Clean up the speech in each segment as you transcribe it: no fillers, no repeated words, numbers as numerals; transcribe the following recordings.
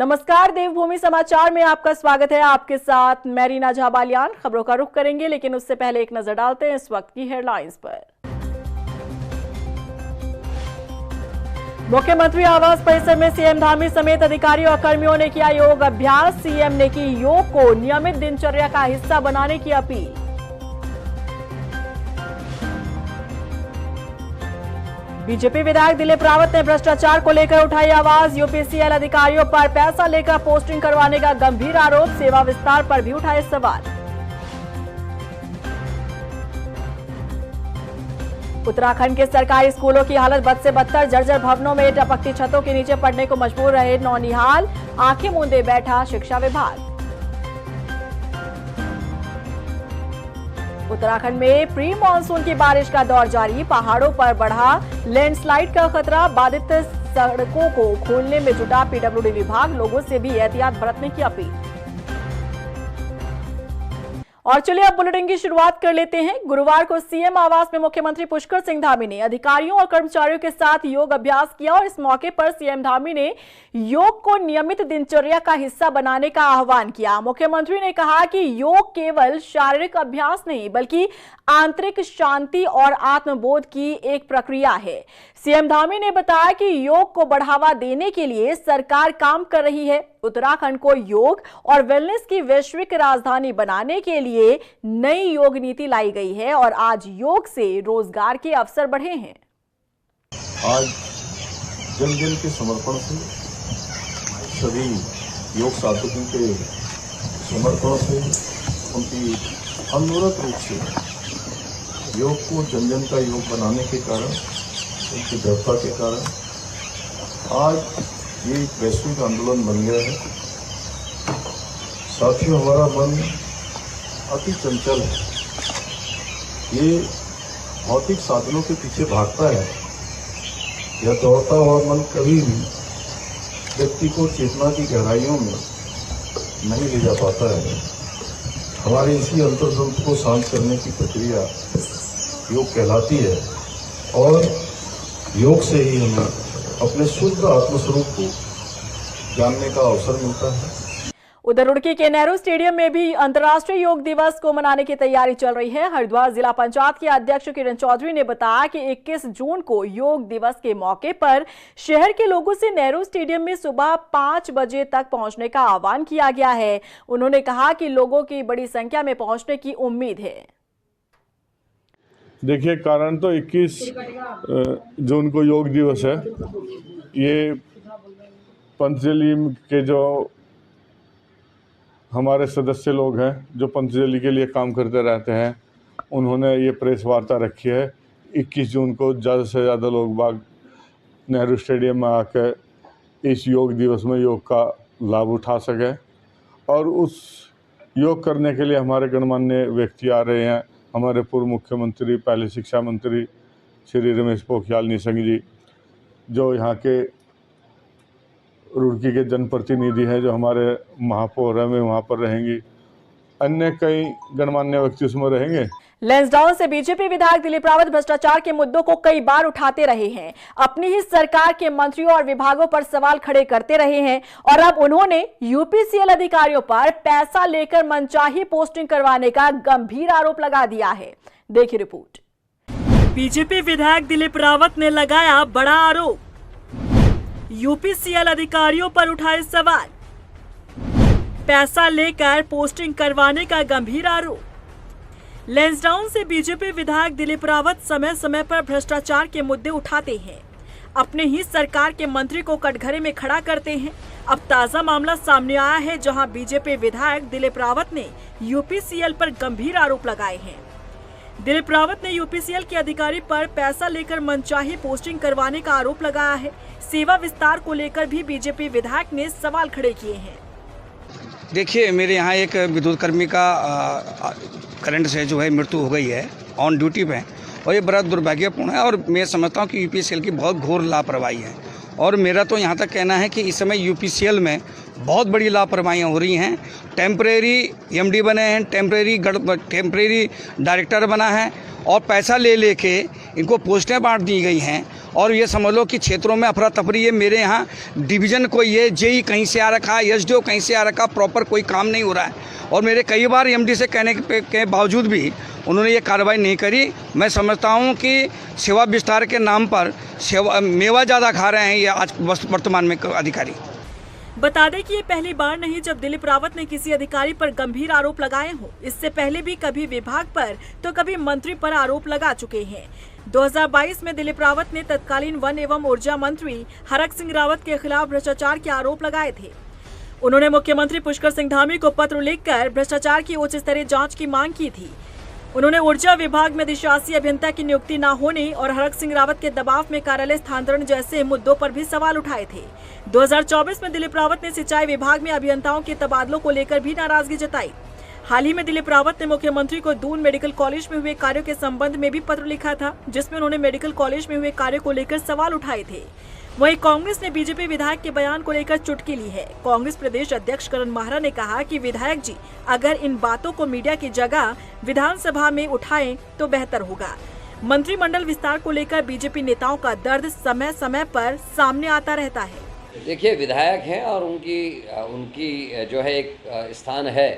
नमस्कार, देवभूमि समाचार में आपका स्वागत है। आपके साथ मैं रीना झाबालियान। खबरों का रुख करेंगे, लेकिन उससे पहले एक नजर डालते हैं इस वक्त की हेडलाइंस पर। मुख्यमंत्री आवास परिसर में सीएम धामी समेत अधिकारियों और कर्मियों ने किया योग अभ्यास। सीएम ने की योग को नियमित दिनचर्या का हिस्सा बनाने की अपील। बीजेपी विधायक दिलीप रावत ने भ्रष्टाचार को लेकर उठाई आवाज। यूपीसीएल अधिकारियों पर पैसा लेकर पोस्टिंग करवाने का गंभीर आरोप। सेवा विस्तार पर भी उठाए सवाल। उत्तराखंड के सरकारी स्कूलों की हालत बद से बदतर। जर्जर भवनों में टपकती छतों के नीचे पढ़ने को मजबूर रहे नौनिहाल। आंखें मूंदे बैठा शिक्षा विभाग। उत्तराखंड में प्री मानसून की बारिश का दौर जारी। पहाड़ों पर बढ़ा लैंडस्लाइड का खतरा। बाधित सड़कों को खोलने में जुटा पीडब्ल्यूडी विभाग। लोगों से भी एहतियात बरतने की अपील। और चलिए अब बुलेटिन की शुरुआत कर लेते हैं। गुरुवार को सीएम आवास में मुख्यमंत्री पुष्कर सिंह धामी ने अधिकारियों और कर्मचारियों के साथ योग अभ्यास किया और इस मौके पर सीएम धामी ने योग को नियमित दिनचर्या का हिस्सा बनाने का आह्वान किया। मुख्यमंत्री ने कहा कि योग केवल शारीरिक अभ्यास नहीं, बल्कि आंतरिक शांति और आत्मबोध की एक प्रक्रिया है। सीएम धामी ने बताया कि योग को बढ़ावा देने के लिए सरकार काम कर रही है। उत्तराखंड को योग और वेलनेस की वैश्विक राजधानी बनाने के लिए नई योग नीति लाई गई है और आज योग से रोजगार के अवसर बढ़े हैं। आज जन जन के समर्पण से, सभी योग साधकों के समर्पण से, उनकी अनवरत रूप से योग को जन जन का योग बनाने के कारण, उनकी दृढ़ता के कारण आज ये एक वैश्विक आंदोलन बन गया है। साथियों, हमारा मन अति चंचल है। ये भौतिक साधनों के पीछे भागता है। यह दौड़ता हुआ मन कभी भी व्यक्ति को चेतना की गहराइयों में नहीं ले जा पाता है। हमारे इसी अंतर्द्वंद को शांत करने की प्रक्रिया योग कहलाती है और योग से ही हमें अपने शुद्ध आत्मस्वरूप को जानने का अवसर मिलता है। उधर रुड़की के नेहरू स्टेडियम में भी अंतर्राष्ट्रीय योग दिवस को मनाने की तैयारी चल रही है। हरिद्वार जिला पंचायत के अध्यक्ष किरण चौधरी ने बताया कि 21 जून को योग दिवस के मौके पर शहर के लोगों से नेहरू स्टेडियम में सुबह 5 बजे तक पहुंचने का आह्वान किया गया है। उन्होंने कहा कि लोगों की बड़ी संख्या में पहुंचने की उम्मीद है। देखिए, कारण तो 21 जून को योग दिवस है। ये पतंजलि के जो हमारे सदस्य लोग हैं, जो पतंजलि के लिए काम करते रहते हैं, उन्होंने ये प्रेस वार्ता रखी है 21 जून को ज़्यादा से ज़्यादा लोग बाग नेहरू स्टेडियम में आकर इस योग दिवस में योग का लाभ उठा सकें। और उस योग करने के लिए हमारे गणमान्य व्यक्ति आ रहे हैं। हमारे पूर्व मुख्यमंत्री, पहले शिक्षा मंत्री श्री रमेश पोखरियाल निशंक जी, जो यहाँ के रुड़की के जनप्रतिनिधि हैं, जो हमारे महापौर हैं, वहाँ पर रहेंगी। अन्य कई गणमान्य व्यक्ति उसमें रहेंगे। लैंसडाउन से बीजेपी विधायक दिलीप रावत भ्रष्टाचार के मुद्दों को कई बार उठाते रहे हैं। अपनी ही सरकार के मंत्रियों और विभागों पर सवाल खड़े करते रहे हैं और अब उन्होंने यूपीसीएल अधिकारियों पर पैसा लेकर मनचाही पोस्टिंग करवाने का गंभीर आरोप लगा दिया है। देखिए रिपोर्ट। बीजेपी विधायक दिलीप रावत ने लगाया बड़ा आरोप। यूपीसीएल अधिकारियों पर उठाए सवाल। पैसा लेकर पोस्टिंग करवाने का गंभीर आरोप। लैंसडाउन से बीजेपी विधायक दिलीप रावत समय समय पर भ्रष्टाचार के मुद्दे उठाते हैं। अपने ही सरकार के मंत्री को कटघरे में खड़ा करते हैं। अब ताजा मामला सामने आया है, जहां बीजेपी विधायक दिलीप रावत ने यूपीसीएल पर गंभीर आरोप लगाए हैं। दिलीप रावत ने यूपीसीएल के अधिकारी पर पैसा लेकर मनचाही पोस्टिंग करवाने का आरोप लगाया है। सेवा विस्तार को लेकर भी बीजेपी विधायक ने सवाल खड़े किए हैं। देखिए, मेरे यहाँ एक विद्युत कर्मी का करंट से जो है मृत्यु हो गई है ऑन ड्यूटी पे, और ये बड़ा दुर्भाग्यपूर्ण है। और मैं समझता हूँ कि यूपीसीएल की बहुत घोर लापरवाही है। और मेरा तो यहाँ तक कहना है कि इस समय यूपीसीएल में बहुत बड़ी लापरवाहियाँ हो रही हैं। टेम्परेरी एमडी बने हैं, टेम्परेरी डायरेक्टर बना है और पैसा ले लेके इनको पोस्टें बांट दी गई हैं। और ये समझ लो कि क्षेत्रों में अफरा तफरी है। मेरे यहाँ डिवीज़न कोई है, जेई कहीं से आ रखा है, एसडीओ कहीं से आ रखा, प्रॉपर कोई काम नहीं हो रहा है। और मेरे कई बार एमडी से कहने के बावजूद भी उन्होंने ये कार्रवाई नहीं करी। मैं समझता हूँ कि सेवा विस्तार के नाम पर मेवा ज़्यादा खा रहे हैं ये आज वर्तमान में अधिकारी। बता दें कि ये पहली बार नहीं जब दिलीप रावत ने किसी अधिकारी पर गंभीर आरोप लगाए हों। इससे पहले भी कभी विभाग पर तो कभी मंत्री पर आरोप लगा चुके हैं। 2022 में दिलीप रावत ने तत्कालीन वन एवं ऊर्जा मंत्री हरक सिंह रावत के खिलाफ भ्रष्टाचार के आरोप लगाए थे। उन्होंने मुख्यमंत्री पुष्कर सिंह धामी को पत्र लिखकर भ्रष्टाचार की उच्च स्तरीय जांच की मांग की थी। उन्होंने ऊर्जा विभाग में अधिशासी अभियंता की नियुक्ति न होने और हरक सिंह रावत के दबाव में कार्यालय स्थानांतरण जैसे मुद्दों पर भी सवाल उठाए थे। 2024 में दिलीप रावत ने सिंचाई विभाग में अभियंताओं के तबादलों को लेकर भी नाराजगी जताई। हाल ही में दिलीप रावत ने मुख्यमंत्री को दून मेडिकल कॉलेज में हुए कार्यों के संबंध में भी पत्र लिखा था, जिसमें उन्होंने मेडिकल कॉलेज में हुए कार्यों को लेकर सवाल उठाए थे। वहीं कांग्रेस ने बीजेपी विधायक के बयान को लेकर चुटकी ली है। कांग्रेस प्रदेश अध्यक्ष करण माहरा ने कहा कि विधायक जी अगर इन बातों को मीडिया की जगह विधानसभा में उठाएं तो बेहतर होगा। मंत्रिमंडल विस्तार को लेकर बीजेपी नेताओं का दर्द समय समय पर सामने आता रहता है। देखिए, विधायक हैं और उनकी जो है एक स्थान है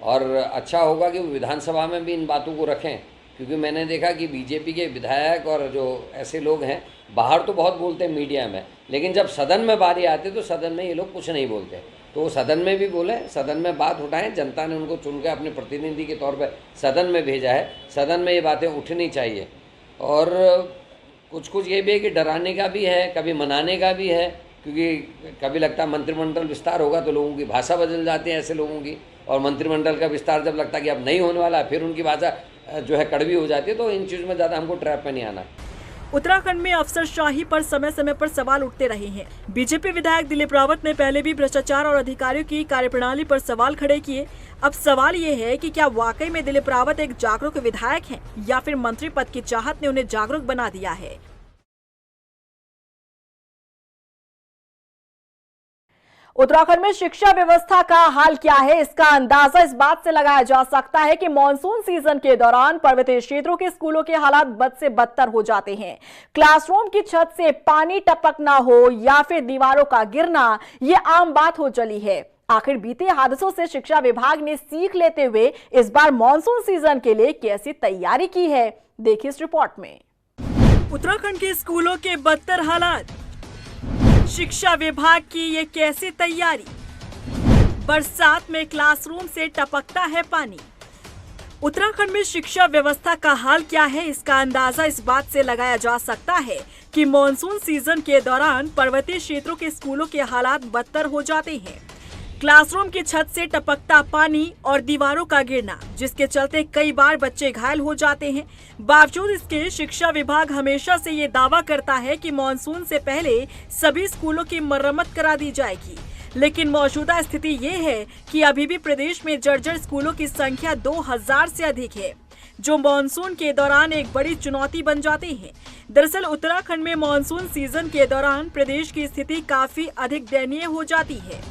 और अच्छा होगा कि वो विधानसभा में भी इन बातों को रखें, क्योंकि मैंने देखा कि बीजेपी के विधायक और जो ऐसे लोग हैं बाहर तो बहुत बोलते हैं मीडिया में, लेकिन जब सदन में बारी आती तो सदन में ये लोग कुछ नहीं बोलते। तो वो सदन में भी बोले, सदन में बात उठाएं। जनता ने उनको चुनकर अपने प्रतिनिधि के तौर पर सदन में भेजा है, सदन में ये बातें उठनी चाहिए। और कुछ ये भी है कि डराने का भी है, कभी मनाने का भी है, क्योंकि कभी लगता है मंत्रिमंडल विस्तार होगा तो लोगों की भाषा बदल जाती है ऐसे लोगों की, और मंत्रिमंडल का विस्तार जब लगता है कि अब नहीं होने वाला फिर उनकी भाषा जो है कड़वी हो जाती है। तो इन चीज़ों में ज़्यादा हमको ट्रैप में नहीं आना। उत्तराखंड में अफसरशाही पर समय समय पर सवाल उठते रहे हैं। बीजेपी विधायक दिलीप रावत ने पहले भी भ्रष्टाचार और अधिकारियों की कार्यप्रणाली पर सवाल खड़े किए। अब सवाल ये है कि क्या वाकई में दिलीप रावत एक जागरूक विधायक हैं या फिर मंत्री पद की चाहत ने उन्हें जागरूक बना दिया है। उत्तराखंड में शिक्षा व्यवस्था का हाल क्या है, इसका अंदाजा इस बात से लगाया जा सकता है कि मॉनसून सीजन के दौरान पर्वतीय क्षेत्रों के स्कूलों के हालात बद से बदतर हो जाते हैं। क्लासरूम की छत से पानी टपकना हो या फिर दीवारों का गिरना, ये आम बात हो चली है। आखिर बीते हादसों से शिक्षा विभाग ने सीख लेते हुए इस बार मॉनसून सीजन के लिए कैसी तैयारी की है, देखिए इस रिपोर्ट में। उत्तराखंड के स्कूलों के बदतर हालात, शिक्षा विभाग की ये कैसी तैयारी। बरसात में क्लासरूम से टपकता है पानी। उत्तराखंड में शिक्षा व्यवस्था का हाल क्या है, इसका अंदाजा इस बात से लगाया जा सकता है कि मॉनसून सीजन के दौरान पर्वतीय क्षेत्रों के स्कूलों के हालात बदतर हो जाते हैं। क्लासरूम की छत से टपकता पानी और दीवारों का गिरना, जिसके चलते कई बार बच्चे घायल हो जाते हैं। बावजूद इसके शिक्षा विभाग हमेशा से ये दावा करता है कि मॉनसून से पहले सभी स्कूलों की मरम्मत करा दी जाएगी, लेकिन मौजूदा स्थिति ये है कि अभी भी प्रदेश में जर्जर स्कूलों की संख्या 2000 से अधिक है, जो मॉनसून के दौरान एक बड़ी चुनौती बन जाते हैं। दरअसल उत्तराखंड में मॉनसून सीजन के दौरान प्रदेश की स्थिति काफी अधिक दयनीय हो जाती है।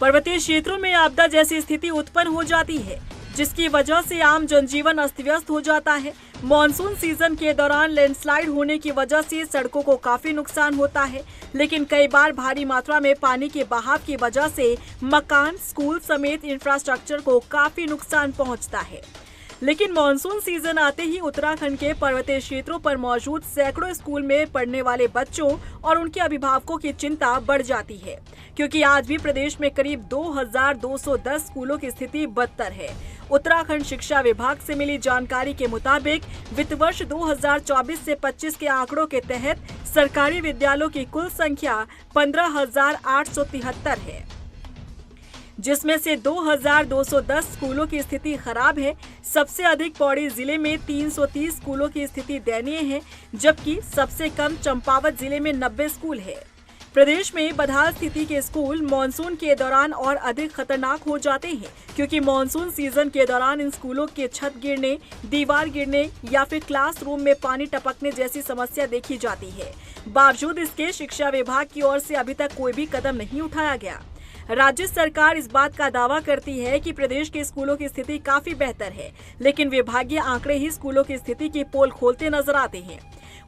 पर्वतीय क्षेत्रों में आपदा जैसी स्थिति उत्पन्न हो जाती है, जिसकी वजह से आम जनजीवन अस्त व्यस्त हो जाता है। मॉनसून सीजन के दौरान लैंडस्लाइड होने की वजह से सड़कों को काफी नुकसान होता है, लेकिन कई बार भारी मात्रा में पानी के बहाव की वजह से मकान, स्कूल समेत इंफ्रास्ट्रक्चर को काफी नुकसान पहुंचता है। लेकिन मॉनसून सीजन आते ही उत्तराखंड के पर्वतीय क्षेत्रों पर मौजूद सैकड़ों स्कूल में पढ़ने वाले बच्चों और उनके अभिभावकों की चिंता बढ़ जाती है, क्योंकि आज भी प्रदेश में करीब 2210 स्कूलों की स्थिति बदतर है। उत्तराखंड शिक्षा विभाग से मिली जानकारी के मुताबिक वित्त वर्ष 2024 से 25 के आंकड़ों के तहत सरकारी विद्यालयों की कुल संख्या 15,873 है, जिसमें से 2210 स्कूलों की स्थिति खराब है। सबसे अधिक पौड़ी जिले में 330 स्कूलों की स्थिति दयनीय है, जबकि सबसे कम चंपावत जिले में 90 स्कूल है। प्रदेश में बदहाल स्थिति के स्कूल मॉनसून के दौरान और अधिक खतरनाक हो जाते हैं, क्योंकि मॉनसून सीजन के दौरान इन स्कूलों के छत गिरने, दीवार गिरने या फिर क्लासरूम में पानी टपकने जैसी समस्या देखी जाती है। बावजूद इसके शिक्षा विभाग की ओर से अभी तक कोई भी कदम नहीं उठाया गया। राज्य सरकार इस बात का दावा करती है कि प्रदेश के स्कूलों की स्थिति काफी बेहतर है, लेकिन विभागीय आंकड़े ही स्कूलों की स्थिति की पोल खोलते नजर आते हैं।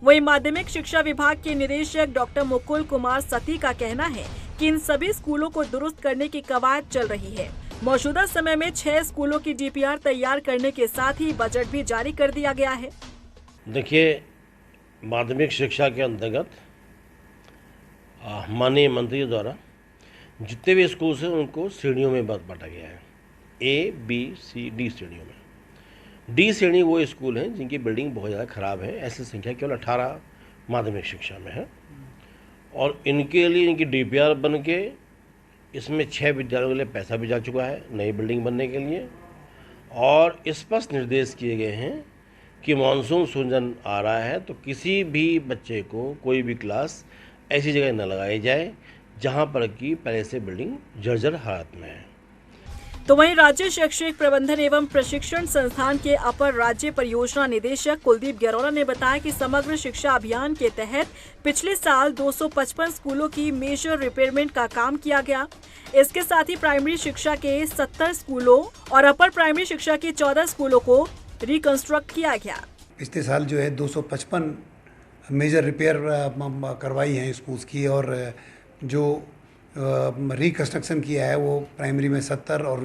वहीं माध्यमिक शिक्षा विभाग के निदेशक डॉक्टर मुकुल कुमार सती का कहना है कि इन सभी स्कूलों को दुरुस्त करने की कवायद चल रही है। मौजूदा समय में 6 स्कूलों की डीपीआर तैयार करने के साथ ही बजट भी जारी कर दिया गया है। देखिए, माध्यमिक शिक्षा के अंतर्गत माननीय मंत्री द्वारा जितने भी स्कूल हैं उनको श्रेणियों में बांटा गया है। A, B, C, D श्रेणियों में। D श्रेणी वो स्कूल हैं जिनकी बिल्डिंग बहुत ज़्यादा ख़राब है। ऐसी संख्या केवल 18 माध्यमिक शिक्षा में है और इनके लिए इनकी डीपीआर बन के इसमें 6 विद्यालयों के लिए पैसा भी जा चुका है नई बिल्डिंग बनने के लिए और स्पष्ट निर्देश किए गए हैं कि मानसून सीजन आ रहा है तो किसी भी बच्चे को कोई भी क्लास ऐसी जगह न लगाई जाए जहां पर कि पहले से बिल्डिंग जर्जर हालत में है। तो वहीं राज्य शैक्षिक प्रबंधन एवं प्रशिक्षण संस्थान के अपर राज्य परियोजना निदेशक कुलदीप गैरोला ने बताया कि समग्र शिक्षा अभियान के तहत पिछले साल 255 स्कूलों की मेजर रिपेयरमेंट का काम किया गया। इसके साथ ही प्राइमरी शिक्षा के 70 स्कूलों और अपर प्राइमरी शिक्षा के 14 स्कूलों को रिकंस्ट्रक्ट किया गया। पिछले साल जो है 255 मेजर रिपेयर करवाई हैं स्कूल्स की और जो रिकंस्ट्रक्शन किया है वो प्राइमरी में 70 और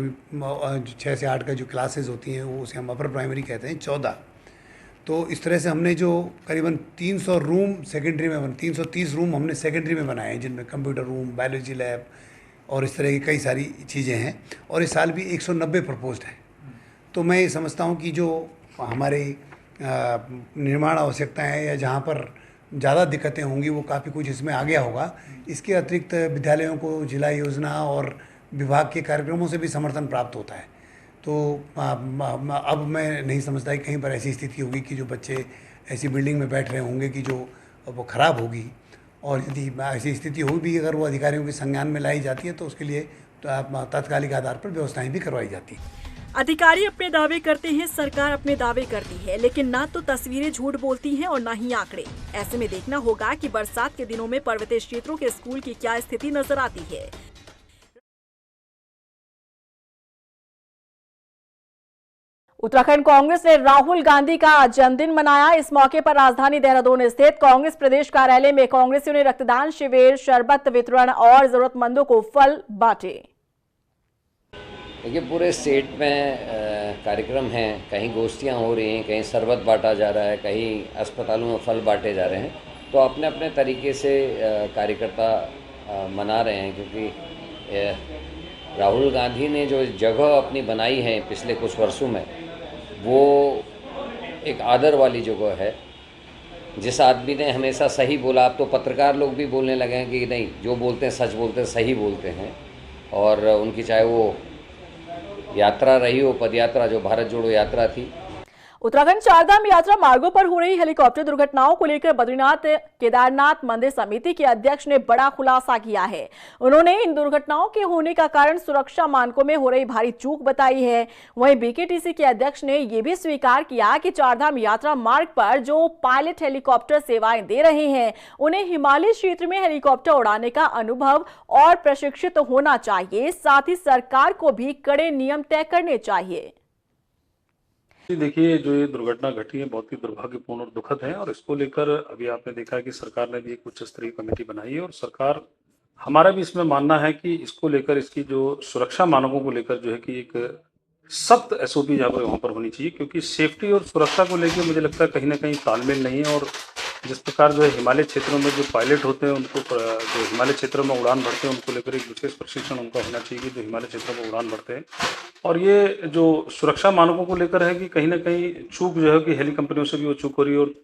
6 से 8 का जो क्लासेस होती हैं वो उसे हम अपर प्राइमरी कहते हैं 14। तो इस तरह से हमने जो करीबन 300 रूम सेकेंडरी में 330 रूम हमने सेकेंडरी में बनाए हैं जिनमें कंप्यूटर रूम, बायोलॉजी लैब और इस तरह की कई सारी चीज़ें हैं और इस साल भी 190 प्रपोज्ड हैं। तो मैं ये समझता हूँ कि जो हमारे निर्माण आवश्यकताएँ हैं या जहाँ पर ज़्यादा दिक्कतें होंगी वो काफ़ी कुछ इसमें आ गया होगा। इसके अतिरिक्त विद्यालयों को जिला योजना और विभाग के कार्यक्रमों से भी समर्थन प्राप्त होता है। तो अब मैं नहीं समझता कि कहीं पर ऐसी स्थिति होगी कि जो बच्चे ऐसी बिल्डिंग में बैठ रहे होंगे कि जो वो ख़राब होगी और यदि ऐसी स्थिति हो भी अगर वो अधिकारियों के संज्ञान में लाई जाती है तो उसके लिए तात्कालिक आधार पर व्यवस्थाएँ भी करवाई जाती हैं। अधिकारी अपने दावे करते हैं, सरकार अपने दावे करती है, लेकिन ना तो तस्वीरें झूठ बोलती हैं और ना ही आंकड़े। ऐसे में देखना होगा कि बरसात के दिनों में पर्वतीय क्षेत्रों के स्कूल की क्या स्थिति नजर आती है। उत्तराखंड कांग्रेस ने राहुल गांधी का जन्मदिन मनाया। इस मौके पर राजधानी देहरादून स्थित कांग्रेस प्रदेश कार्यालय में कांग्रेसियों ने रक्तदान शिविर, शरबत वितरण और जरूरतमंदों को फल बांटे। देखिए, पूरे स्टेट में कार्यक्रम हैं, कहीं गोष्ठियाँ हो रही हैं, कहीं शरबत बांटा जा रहा है, कहीं अस्पतालों में फल बांटे जा रहे हैं। तो अपने अपने तरीके से कार्यकर्ता मना रहे हैं क्योंकि राहुल गांधी ने जो जगह अपनी बनाई है पिछले कुछ वर्षों में वो एक आदर वाली जगह है। जिस आदमी ने हमेशा सही बोला, अब तो पत्रकार लोग भी बोलने लगे हैं कि नहीं, जो बोलते हैं सच बोलते हैं, सही बोलते हैं। और उनकी चाहे वो यात्रा रही हो, पदयात्रा जो भारत जोड़ो यात्रा थी। उत्तराखंड चारधाम यात्रा मार्गों पर हो रही हेलीकॉप्टर दुर्घटनाओं को लेकर बद्रीनाथ केदारनाथ मंदिर समिति के अध्यक्ष ने बड़ा खुलासा किया है। उन्होंने इन दुर्घटनाओं के होने का कारण सुरक्षा मानकों में हो रही भारी चूक बताई है। वहीं बीकेटीसी के अध्यक्ष ने यह भी स्वीकार किया कि चारधाम यात्रा मार्ग पर जो पायलट हेलीकॉप्टर सेवाएं दे रहे हैं उन्हें हिमालय क्षेत्र में हेलीकॉप्टर उड़ाने का अनुभव और प्रशिक्षित होना चाहिए। साथ ही सरकार को भी कड़े नियम तय करने चाहिए। देखिए, जो ये दुर्घटना घटी है बहुत ही दुर्भाग्यपूर्ण और दुखद है और इसको लेकर अभी आपने देखा कि सरकार ने भी एक उच्च स्तरीय कमेटी बनाई है और सरकार, हमारा भी इसमें मानना है कि इसको लेकर, इसकी जो सुरक्षा मानकों को लेकर जो है कि एक सख्त एसओपी वहाँ पर होनी चाहिए, क्योंकि सेफ्टी और सुरक्षा को लेकर मुझे लगता है कहीं ना कहीं तालमेल नहीं है। और जिस प्रकार जो है हिमालय क्षेत्रों में जो पायलट होते हैं उनको, जो हिमालय क्षेत्रों में उड़ान भरते हैं उनको लेकर एक विशेष प्रशिक्षण उनका होना चाहिए कि जो हिमालय क्षेत्रों में उड़ान भरते हैं। और ये जो सुरक्षा मानकों को लेकर है कि कहीं ना कहीं चूक जो है कि हेली कंपनियों से भी वो चूक हो रही है। और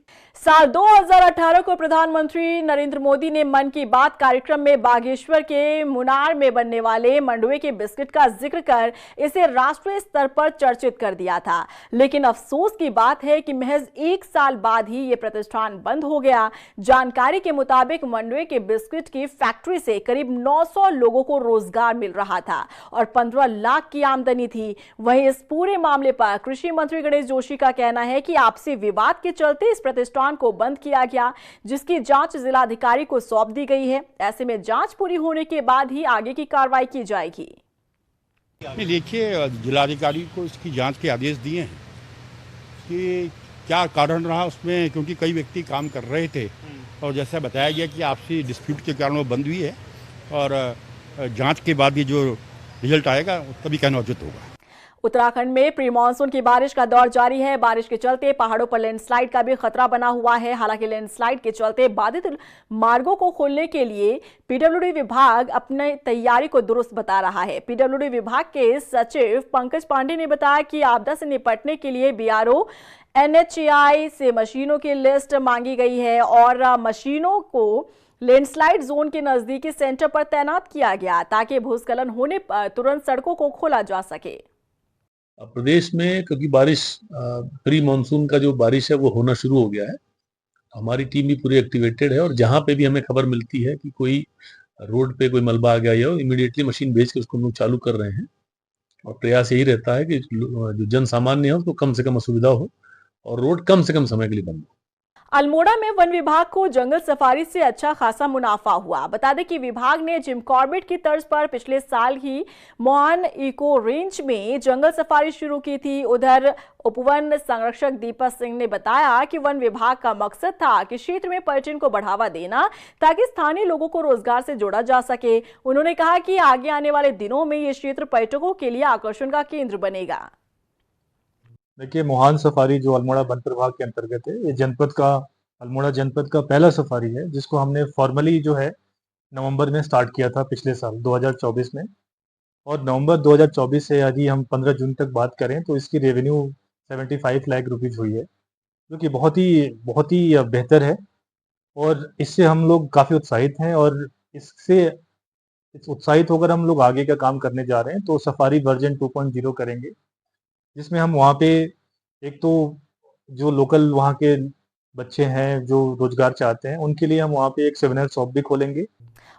साल 2018 को प्रधानमंत्री नरेंद्र मोदी ने मन की बात कार्यक्रम में बागेश्वर के मुनार में बनने वाले मंडुवे के बिस्किट का जिक्र कर इसे राष्ट्रीय स्तर पर चर्चित कर दिया था। लेकिन अफसोस की बात है कि महज 1 साल बाद ही ये प्रतिष्ठान बंद हो गया। जानकारी के मुताबिक मंडुवे के बिस्किट की फैक्ट्री से करीब 900 लोगों को रोजगार मिल रहा था और 15 लाख की आमदनी थी। वहीं इस पूरे मामले पर कृषि मंत्री गणेश जोशी का कहना है कि आपसी विवाद के चलते इस प्रतिष्ठान को बंद किया गया, जिसकी जांच जिलाधिकारी को सौंप दी गई है। ऐसे में जांच पूरी होने के बाद ही आगे की कार्रवाई की जाएगी। देखिए, जिलाधिकारी को इसकी जांच के आदेश दिए हैं कि क्या कारण रहा उसमें, क्योंकि कई व्यक्ति काम कर रहे थे और जैसा बताया गया कि आपसी डिस्प्यूट के कारण वो बंद हुई है और जांच के बाद ये जो रिजल्ट आएगा तभी कहना उचित होगा। उत्तराखंड में प्री मानसून की बारिश का दौर जारी है। बारिश के चलते पहाड़ों पर लैंडस्लाइड का भी खतरा बना हुआ है। हालांकि लैंडस्लाइड के चलते बाधित मार्गों को खोलने के लिए पीडब्ल्यूडी विभाग अपनी तैयारी को दुरुस्त बता रहा है। पीडब्ल्यूडी विभाग के सचिव पंकज पांडे ने बताया कि आपदा से निपटने के लिए बीआरओ NHAI से मशीनों की लिस्ट मांगी गई है और मशीनों को लैंडस्लाइड जोन के नजदीकी सेंटर पर तैनात किया गया ताकि भूस्खलन होने पर तुरंत सड़कों को खोला जा सके। प्रदेश में क्योंकि बारिश प्री मानसून का जो बारिश है वो होना शुरू हो गया है, हमारी टीम भी पूरी एक्टिवेटेड है और जहाँ पे भी हमें खबर मिलती है कि कोई रोड पे कोई मलबा आ गया हो, इमीडिएटली मशीन भेज के उसको हम लोग चालू कर रहे हैं और प्रयास यही रहता है कि जो जन सामान्य है उसको कम से कम असुविधा हो और रोड कम से कम समय के लिए बंद हो। अल्मोड़ा में वन विभाग को जंगल सफारी से अच्छा खासा मुनाफा हुआ। बता दें कि विभाग ने जिम कॉर्बेट की तर्ज पर पिछले साल ही मोहान इको रेंज में जंगल सफारी शुरू की थी। उधर उपवन संरक्षक दीपक सिंह ने बताया कि वन विभाग का मकसद था कि क्षेत्र में पर्यटन को बढ़ावा देना ताकि स्थानीय लोगों को रोजगार से जोड़ा जा सके। उन्होंने कहा कि आगे आने वाले दिनों में ये क्षेत्र पर्यटकों के लिए आकर्षण का केंद्र बनेगा। देखिए, मोहान सफारी जो अल्मोड़ा वन प्रभाग के अंतर्गत है, ये अल्मोड़ा जनपद का पहला सफारी है जिसको हमने फॉर्मली जो है नवंबर में स्टार्ट किया था पिछले साल 2024 में और नवंबर 2024 से यदि हम 15 जून तक बात करें तो इसकी रेवेन्यू 75 लाख रुपीज़ हुई है, जो कि बहुत ही बेहतर है और इससे हम लोग काफ़ी उत्साहित हैं और इस उत्साहित होकर हम लोग आगे का काम करने जा रहे हैं। तो सफारी वर्जन 2.0 करेंगे जिसमें हम वहाँ पे एक तो जो लोकल वहाँ के बच्चे हैं जो रोजगार चाहते हैं उनके लिए हम वहाँ पे एक सेमिनार शॉप भी खोलेंगे।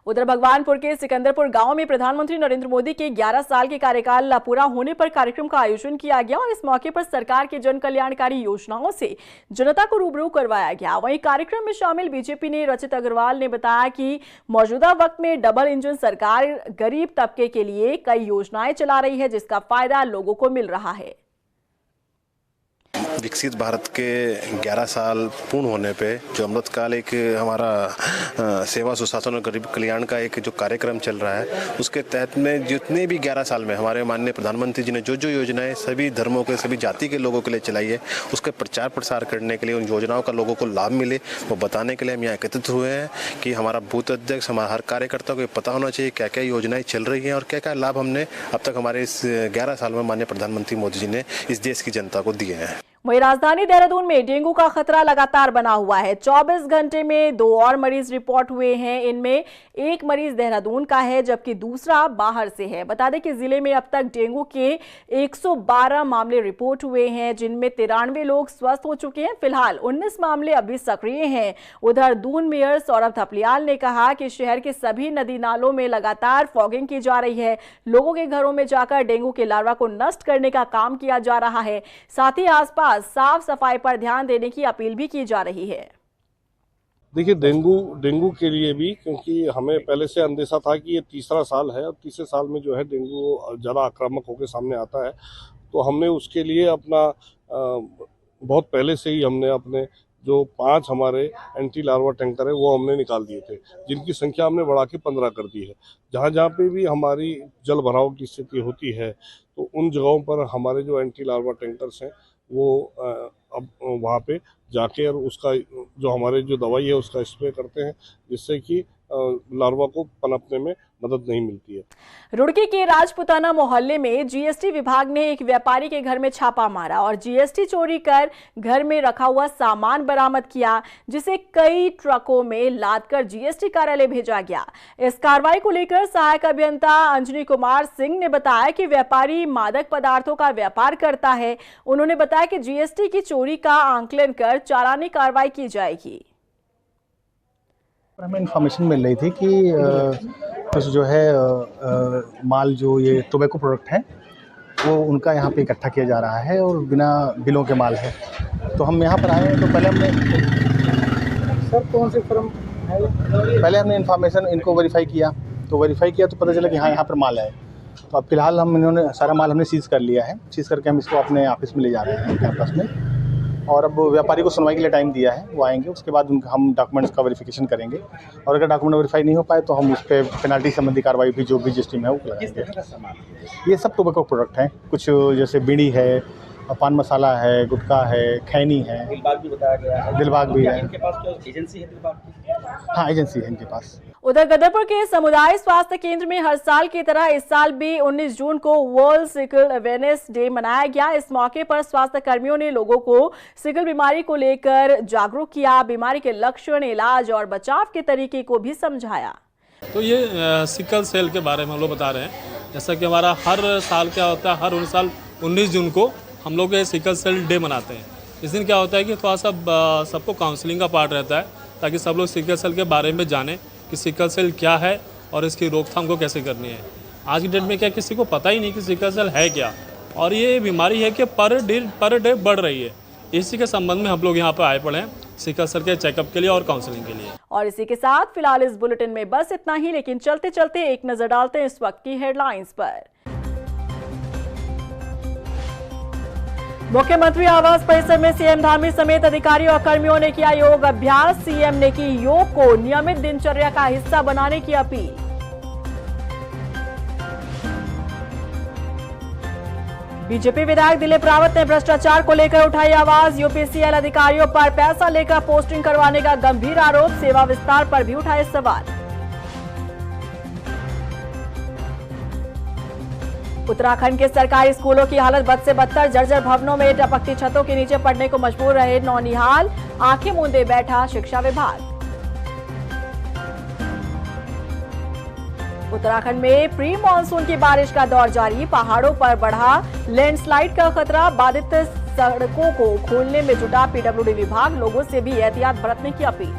उधर भगवानपुर के सिकंदरपुर गांव में प्रधानमंत्री नरेंद्र मोदी के 11 साल के कार्यकाल पूरा होने पर कार्यक्रम का आयोजन किया गया और इस मौके पर सरकार के जन कल्याणकारी योजनाओं से जनता को रूबरू करवाया गया। वहीं कार्यक्रम में शामिल बीजेपी ने रचित अग्रवाल ने बताया कि मौजूदा वक्त में डबल इंजन सरकार गरीब तबके के लिए कई योजनाएं चला रही है जिसका फायदा लोगों को मिल रहा है। विकसित भारत के 11 साल पूर्ण होने पे जो अमृतकाल एक हमारा सेवा सुशासन और गरीब कल्याण का एक जो कार्यक्रम चल रहा है उसके तहत में जितने भी 11 साल में हमारे माननीय प्रधानमंत्री जी ने जो योजनाएं सभी धर्मों के सभी जाति के लोगों के लिए चलाई है उसके प्रचार प्रसार करने के लिए उन योजनाओं का लोगों को लाभ मिले वो बताने के लिए हम यहाँ एकत्रित हुए हैं कि हमारा बूथ अध्यक्ष हमारा हर कार्यकर्ता को ये पता होना चाहिए क्या क्या योजनाएं चल रही हैं और क्या क्या लाभ हमने अब तक हमारे इस 11 साल में माननीय प्रधानमंत्री मोदी जी ने इस देश की जनता को दिए हैं। वहीं राजधानी देहरादून में डेंगू का खतरा लगातार बना हुआ है। 24 घंटे में 2 और मरीज रिपोर्ट हुए हैं। इनमें एक मरीज देहरादून का है जबकि दूसरा बाहर से है। बता दें कि जिले में अब तक डेंगू के 112 मामले रिपोर्ट हुए हैं जिनमें 93 लोग स्वस्थ हो चुके हैं। फिलहाल 19 मामले अभी सक्रिय हैं। उधर दून मेयर सौरभ थपलियाल ने कहा कि शहर के सभी नदी नालों में लगातार फॉगिंग की जा रही है। लोगों के घरों में जाकर डेंगू के लार्वा को नष्ट करने का काम किया जा रहा है। साथ ही आसपास साफ सफाई पर ध्यान देने की अपील भी की जा रही है। देखिए, डेंगू के लिए भी क्योंकि हमें पहले से अंदेशा था कि ये तीसरा साल है और तीसरे साल में जो है डेंगू ज़्यादा आक्रामक होकर सामने आता है, तो हमने उसके लिए अपना बहुत पहले से ही हमने अपने जो 5 हमारे एंटी लार्वा टैंकर है वो हमने निकाल दिए थे, जिनकी संख्या हमने बढ़ा के 15 कर दी है। जहाँ पे भी हमारी जल भराव की स्थिति होती है तो उन जगहों पर हमारे जो एंटी लार्वा टैंकर्स हैं वो अब वहाँ पे जाके और उसका जो हमारे जो दवाई है उसका स्प्रे करते हैं जिससे कि लार्वा को पनपने में मदद नहीं मिलती है। रुड़की के राजपुताना मोहल्ले में जीएसटी विभाग ने एक व्यापारी के घर में छापा मारा और जीएसटी चोरी कर घर में रखा हुआ सामान बरामद किया जिसे कई ट्रकों में लादकर जीएसटी कार्यालय भेजा गया। इस कार्रवाई को लेकर सहायक अभियंता अंजनी कुमार सिंह ने बताया कि व्यापारी मादक पदार्थों का व्यापार करता है। उन्होंने बताया कि जीएसटी की चोरी का आंकलन कर चालानी कार्रवाई की जाएगी। हमें इन्फॉर्मेशन मिल रही थी कि कुछ जो है माल जो ये टोबैको प्रोडक्ट है वो उनका यहाँ पे इकट्ठा किया जा रहा है और बिना बिलों के माल है। तो हम यहाँ पर आए हैं तो पहले हमने सर कौन से फर्म है पहले हमने इन्फॉर्मेशन इनको वेरीफाई किया तो पता चला कि हाँ यहाँ पर माल है। तो अब फिलहाल इन्होंने सारा माल हमने सीज़ कर लिया है। सीज़ करके हम इसको अपने ऑफिस में ले जा रहे हैं कैंपस में और अब व्यापारी को सुनवाई के लिए टाइम दिया है, वो आएंगे, उसके बाद हम डॉक्यूमेंट्स का वेरिफिकेशन करेंगे और अगर डॉक्यूमेंट वेरीफाई नहीं हो पाए तो हम उस पर पेनल्टी संबंधी कार्रवाई भी जो भी जीएसटी में है वो लगाएंगे। ये सब टोबैको प्रोडक्ट हैं, कुछ जैसे बीड़ी है, पान मसाला है, गुटखा है, खैनी है, दिलबाग भी बताया गया है, दिलबाग भी है। इनके पास क्या एजेंसी है दिलबाग की? हाँ, एजेंसी है इनके पास। उधर गदरपुर के समुदाय स्वास्थ्य केंद्र में हर साल की तरह इस साल भी 19 जून को वर्ल्ड सिकल अवेयरनेस डे मनाया गया। इस मौके पर स्वास्थ्य कर्मियों ने लोगों को सिकल बीमारी को लेकर जागरूक किया, बीमारी के लक्षण, इलाज और बचाव के तरीके को भी समझाया। तो ये सिकल सेल के बारे में हम लोग बता रहे हैं। जैसा कि हमारा हर साल क्या होता है, हर साल 19 जून को हम लोग ये सिकल सेल डे मनाते हैं। इस दिन क्या होता है कि थोड़ा सा सबको काउंसलिंग का पार्ट रहता है ताकि सब लोग सिकल सेल के बारे में जानें कि सिकल सेल क्या है और इसकी रोकथाम को कैसे करनी है। आज की डेट में क्या किसी को पता ही नहीं कि सिकल सेल है क्या, और ये बीमारी है कि पर डे बढ़ रही है। इसी के संबंध में हम लोग यहाँ पर आए पड़े हैं सिकल सेल के चेकअप के लिए और काउंसलिंग के लिए। और इसी के साथ फिलहाल इस बुलेटिन में बस इतना ही, लेकिन चलते चलते एक नजर डालते हैं इस वक्त की हेडलाइंस पर। मुख्यमंत्री आवास परिसर में सीएम धामी समेत अधिकारियों और कर्मियों ने किया योग अभ्यास। सीएम ने की योग को नियमित दिनचर्या का हिस्सा बनाने की अपील। बीजेपी विधायक दिलीप रावत ने भ्रष्टाचार को लेकर उठाई आवाज। यूपीसीएल अधिकारियों पर पैसा लेकर पोस्टिंग करवाने का गंभीर आरोप, सेवा विस्तार पर भी उठाए सवाल। उत्तराखंड के सरकारी स्कूलों की हालत बद से बदतर, जर्जर भवनों में टपकती छतों के नीचे पढ़ने को मजबूर रहे नौनिहाल, आंखें मूंदे बैठा शिक्षा विभाग। उत्तराखंड में प्री मानसून की बारिश का दौर जारी, पहाड़ों पर बढ़ा लैंडस्लाइड का खतरा, बाधित सड़कों को खोलने में जुटा पीडब्ल्यूडी विभाग, लोगों से भी एहतियात बरतने की अपील।